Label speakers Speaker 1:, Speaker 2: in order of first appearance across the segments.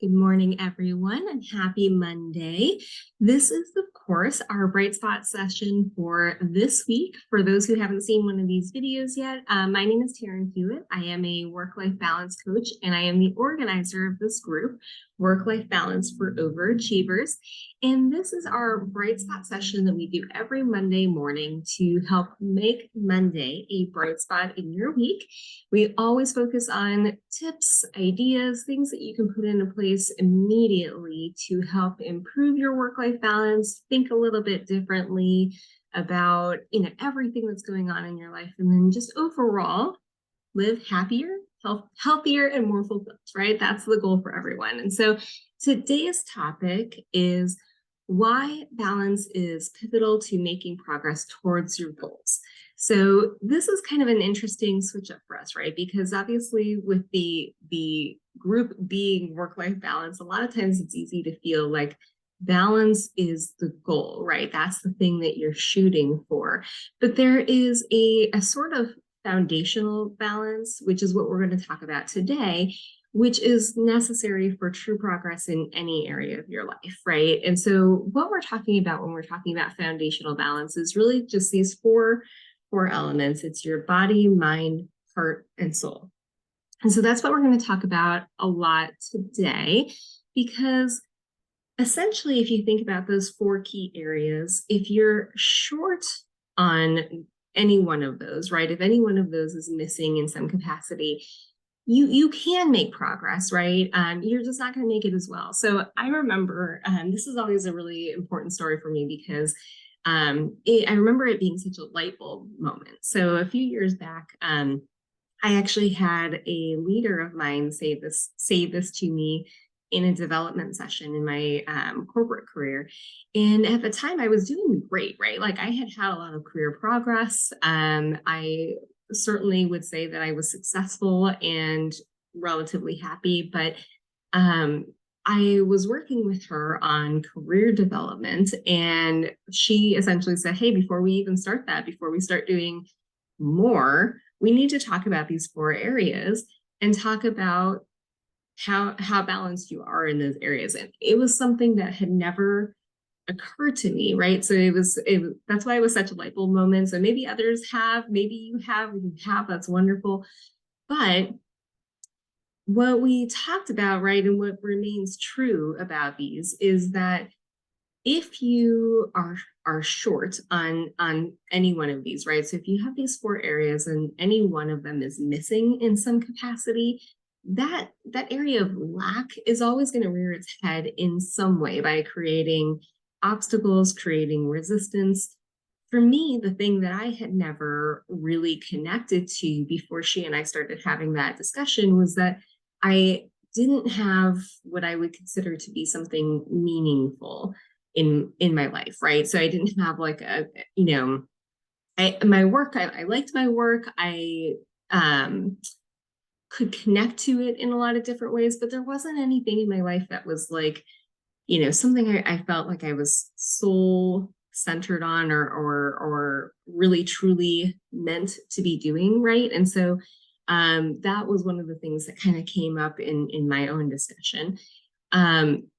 Speaker 1: Good morning, everyone, and happy Monday. This is, of course, our Bright Spot session for this week. For those who haven't seen one of these videos yet, my name is Taryn Hewitt. I am a work-life balance coach, and I am the organizer of this group, Work-Life Balance for Overachievers. And this is our Bright Spot session that we do every Monday morning to help make Monday a bright spot in your week. We always focus on tips, ideas, things that you can put into place immediately to help improve your work-life balance, think a little bit differently about, everything that's going on in your life, and then just overall live happier, healthier, and more fulfilled, right? That's the goal for everyone. And so today's topic is why balance is pivotal to making progress towards your goals. So this is kind of an interesting switch up for us, right? Because obviously with the group being work-life balance, a lot of times it's easy to feel like balance is the goal, right? That's the thing that you're shooting for. But there is a sort of foundational balance, which is what we're going to talk about today, which is necessary for true progress in any area of your life, right? And so what we're talking about when we're talking about foundational balance is really just these four elements. It's your body, mind, heart, and soul. And so that's what we're going to talk about a lot today, because essentially, if you think about those four key areas, if you're short on any one of those, right? If any one of those is missing in some capacity, you can make progress, right? You're just not going to make it as well. So I remember, this is always a really important story for me because I remember it being such a light bulb moment. So a few years back, I actually had a leader of mine say this to me in a development session in my corporate career. And at the time I was doing great, right? Like I had a lot of career progress. I certainly would say that I was successful and relatively happy, but I was working with her on career development, and she essentially said, hey, before we even start that, before we start doing more, we need to talk about these four areas and talk about how balanced you are in those areas. And it was something that had never occurred to me, right? So that's why it was such a light bulb moment. So maybe others have, maybe you have, that's wonderful. But what we talked about, right, and what remains true about these is that if you are short on any one of these, right? So if you have these four areas and any one of them is missing in some capacity, that area of lack is always going to rear its head in some way by creating obstacles, creating resistance. For me, the thing that I had never really connected to before she and I started having that discussion was that I didn't have what I would consider to be something meaningful in my life, right? So I didn't have like my work, I liked my work. I could connect to it in a lot of different ways, but there wasn't anything in my life that was like, something I felt like I was soul centered on or really truly meant to be doing, right? And so that was one of the things that kind of came up in my own discussion.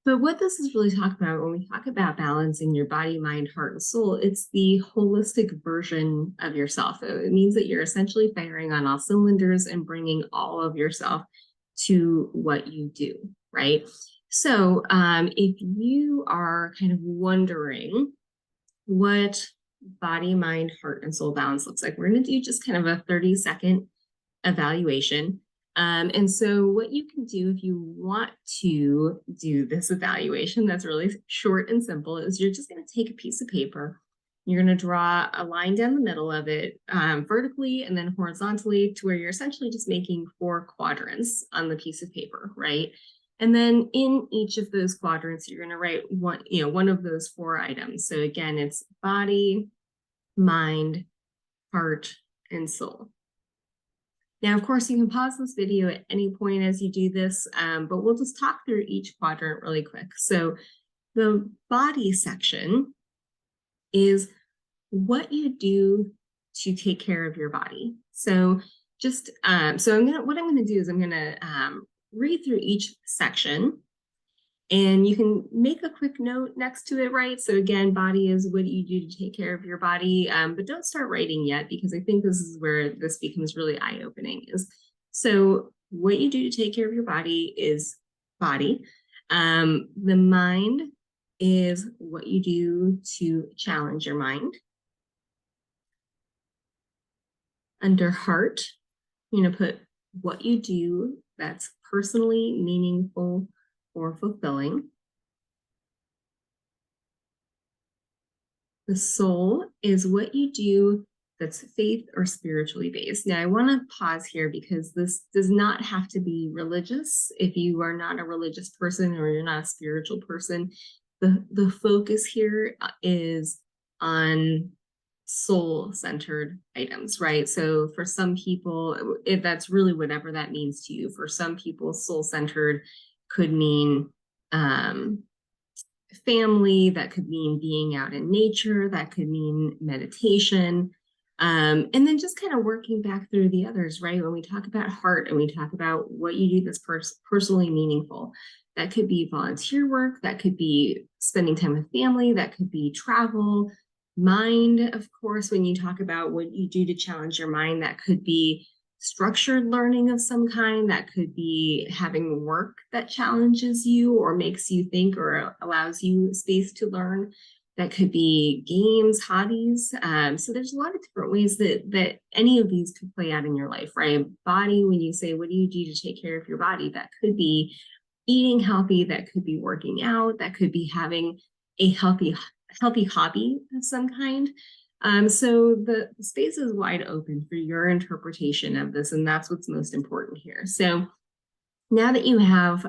Speaker 1: But what this is really talking about when we talk about balancing your body, mind, heart, and soul, it's the holistic version of yourself. It means that you're essentially firing on all cylinders and bringing all of yourself to what you do, right? So if you are kind of wondering what body, mind, heart, and soul balance looks like, we're going to do just kind of a 30-second evaluation. And so what you can do if you want to do this evaluation that's really short and simple is you're just going to take a piece of paper. You're going to draw a line down the middle of it vertically and then horizontally to where you're essentially just making 4 quadrants on the piece of paper, right? And then in each of those quadrants, you're going to write one of those 4 items. So again, it's body, mind, heart, and soul. Now, of course, you can pause this video at any point as you do this, but we'll just talk through each quadrant really quick. So the body section is what you do to take care of your body. So just, what I'm gonna do is I'm gonna read through each section And you can make a quick note next to it, right? So again, body is what you do to take care of your body, but don't start writing yet, because I think this is where this becomes really eye-opening. So what you do to take care of your body is body. The mind is what you do to challenge your mind. Under heart, you're going to put what you do that's personally meaningful or fulfilling. The soul is what you do that's faith or spiritually based. Now, I want to pause here because this does not have to be religious. If you are not a religious person or you're not a spiritual person, the focus here is on soul-centered items, right? So for some people, that's really whatever that means to you. For some people, soul-centered could mean family, that could mean being out in nature, that could mean meditation. And then just kind of working back through the others, right? When we talk about heart and we talk about what you do that's personally meaningful, that could be volunteer work, that could be spending time with family, that could be travel. Mind, of course, when you talk about what you do to challenge your mind, that could be structured learning of some kind, that could be having work that challenges you or makes you think or allows you space to learn. That could be games, hobbies. So there's a lot of different ways that any of these could play out in your life, right? Body, when you say, what do you do to take care of your body? That could be eating healthy, that could be working out, that could be having a healthy hobby of some kind. So the space is wide open for your interpretation of this, and that's what's most important here. So now that you have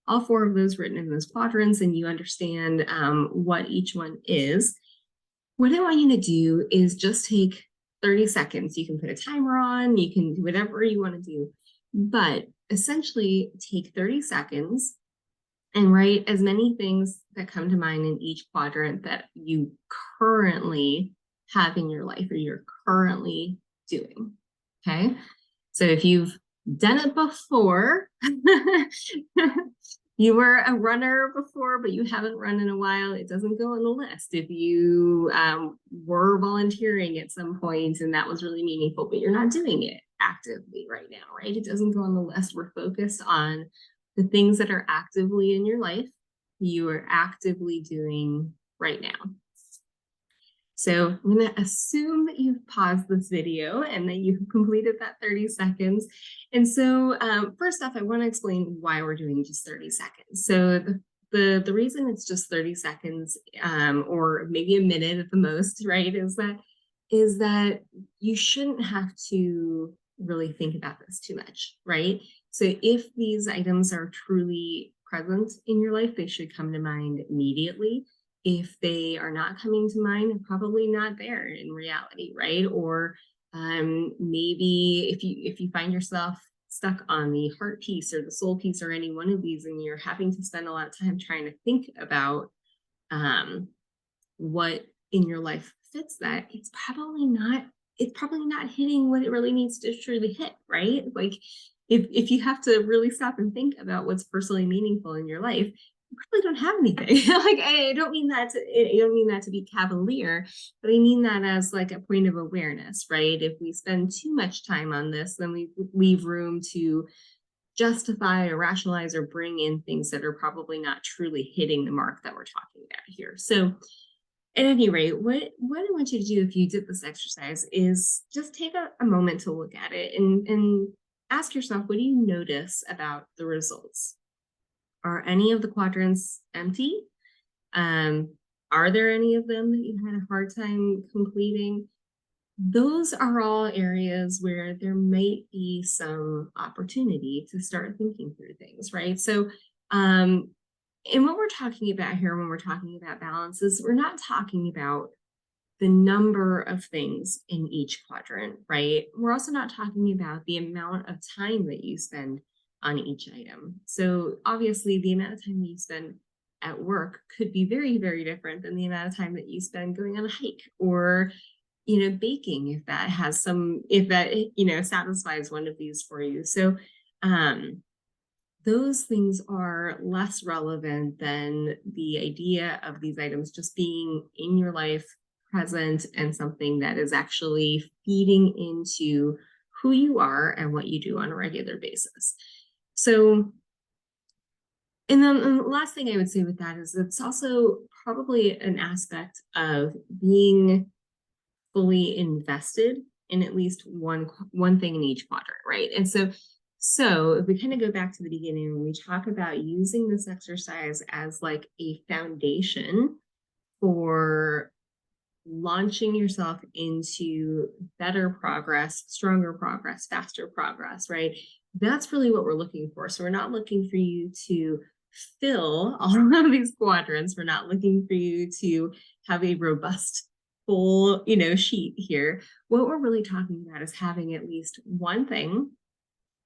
Speaker 1: all four of those written in those quadrants and you understand what each one is, what I want you to do is just take 30 seconds. You can put a timer on, you can do whatever you want to do, but essentially take 30 seconds and write as many things that come to mind in each quadrant that you currently have in your life or you're currently doing. Okay. So if you've done it before, you were a runner before, but you haven't run in a while, it doesn't go on the list. If you were volunteering at some point and that was really meaningful, but you're not doing it actively right now, right? It doesn't go on the list. We're focused on the things that are actively in your life, you are actively doing right now. So I'm going to assume that you've paused this video and that you've completed that 30 seconds. And so first off, I want to explain why we're doing just 30 seconds. So the reason it's just 30 seconds or maybe a minute at the most, right, is that you shouldn't have to really think about this too much, right? So if these items are truly present in your life, they should come to mind immediately. If they are not coming to mind, they're probably not there in reality, right? Or maybe if you find yourself stuck on the heart piece or the soul piece or any one of these, and you're having to spend a lot of time trying to think about what in your life fits that, it's probably not hitting what it really needs to truly hit, right? Like if you have to really stop and think about what's personally meaningful in your life, you probably don't have anything. Like I don't mean that to be cavalier, but I mean that as like a point of awareness, right? If we spend too much time on this, then we leave room to justify or rationalize or bring in things that are probably not truly hitting the mark that we're talking about here. So at any rate, what I want you to do if you did this exercise is just take a moment to look at it and ask yourself, what do you notice about the results? Are any of the quadrants empty? Are there any of them that you had a hard time completing? Those are all areas where there might be some opportunity to start thinking through things, right? So, and what we're talking about here when we're talking about balance is we're not talking about the number of things in each quadrant, right? We're also not talking about the amount of time that you spend on each item. So obviously the amount of time that you spend at work could be very, very different than the amount of time that you spend going on a hike or, baking, if that satisfies one of these for you. So, the those things are less relevant than the idea of these items just being in your life, present, and something that is actually feeding into who you are and what you do on a regular basis. So, and then the last thing I would say with that is it's also probably an aspect of being fully invested in at least one thing in each quadrant, right? And so if we kind of go back to the beginning, when we talk about using this exercise as like a foundation for launching yourself into better progress, stronger progress, faster progress, right? That's really what we're looking for. So we're not looking for you to fill all of these quadrants. We're not looking for you to have a robust full, sheet here. What we're really talking about is having at least one thing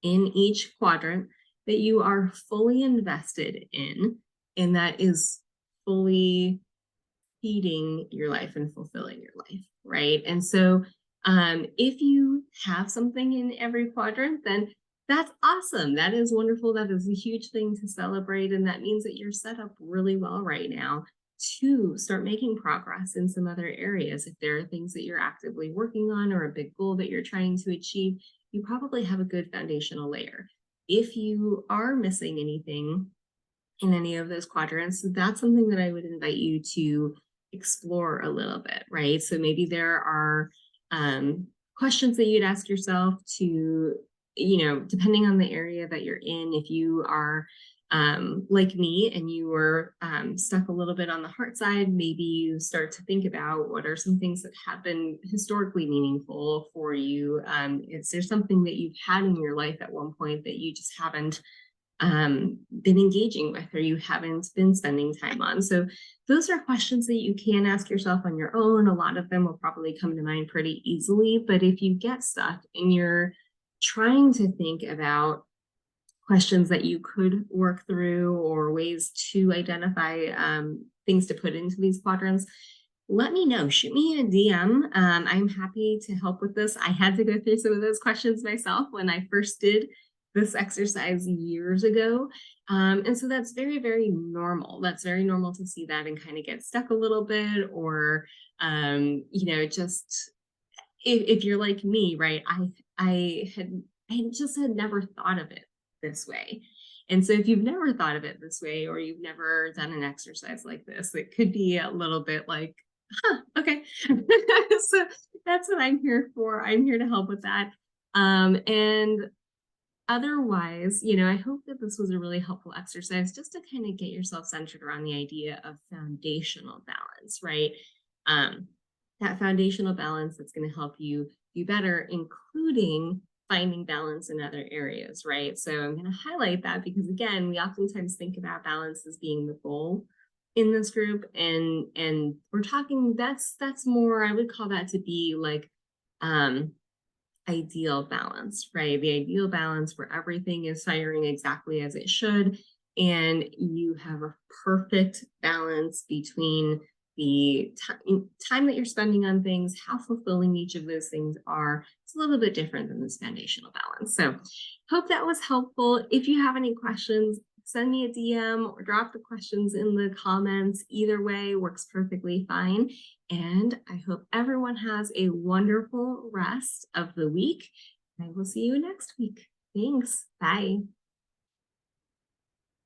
Speaker 1: in each quadrant that you are fully invested in, and that is fully feeding your life and fulfilling your life, right? And so if you have something in every quadrant, then that's awesome. That is wonderful. That is a huge thing to celebrate. And that means that you're set up really well right now to start making progress in some other areas. If there are things that you're actively working on or a big goal that you're trying to achieve, you probably have a good foundational layer. If you are missing anything in any of those quadrants, that's something that I would invite you to explore a little bit, right? So maybe there are questions that you'd ask yourself to, depending on the area that you're in, if you are like me and you were stuck a little bit on the heart side, maybe you start to think about what are some things that have been historically meaningful for you. Is there something that you've had in your life at one point that you just haven't been engaging with, or you haven't been spending time on? So those are questions that you can ask yourself on your own. A lot of them will probably come to mind pretty easily, but if you get stuck and you're trying to think about questions that you could work through or ways to identify things to put into these quadrants, let me know. Shoot me a DM. I'm happy to help with this. I had to go through some of those questions myself when I first did this exercise years ago. And so that's very, very normal. That's very normal to see that and kind of get stuck a little bit, or, just if you're like me, right? I just had never thought of it this way. And so if you've never thought of it this way, or you've never done an exercise like this, it could be a little bit like, okay. So that's what I'm here for. I'm here to help with that. And otherwise, I hope that this was a really helpful exercise just to kind of get yourself centered around the idea of foundational balance, right? That foundational balance that's going to help you do better, including finding balance in other areas, right? So I'm going to highlight that because, again, we oftentimes think about balance as being the goal in this group, and we're talking, that's more, I would call that to be like ideal balance, right? The ideal balance where everything is firing exactly as it should, and you have a perfect balance between the time that you're spending on things, how fulfilling each of those things are. It's a little bit different than this foundational balance. So hope that was helpful. If you have any questions, send me a DM or drop the questions in the comments. Either way works perfectly fine. And I hope everyone has a wonderful rest of the week. I will see you next week. Thanks. Bye.